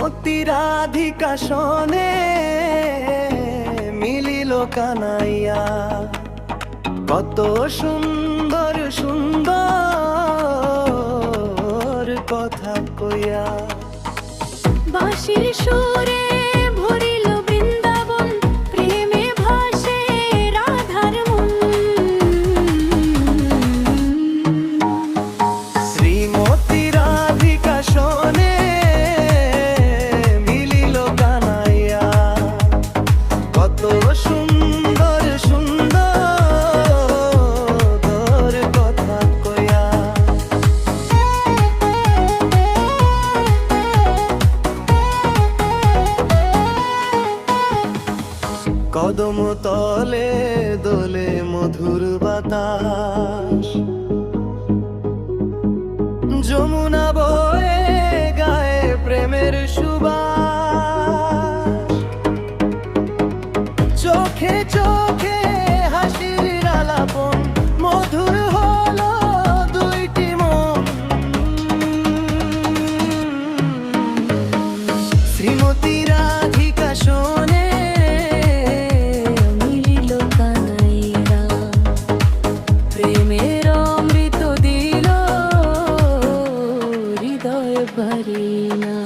শ্রীমতী রাধিকা শোনে মিলিল কানাইয়া, কত সুন্দর সুন্দর কথা কইয়া। বাঁশির সুরে ভরিল বৃন্দাবন, প্রেমে ভাসে রাধার মন। শ্রীমতী রাধিকা শোনে মিলিল কানাইয়া, কত সুন্দর সুন্দর কথা কইয়া। কদম তলে দোলে মধুর বাতাস, যমুনা বয়ে গায়ে প্রেমের সুবাস। চোখে চোখে হাসির আলাপন, মধুর হলো দুইটি মন। শ্রীমতী রাধিকা শোনে মিলিল কানাইয়া, প্রেমের অমৃত দিল হৃদয় ভরিনা।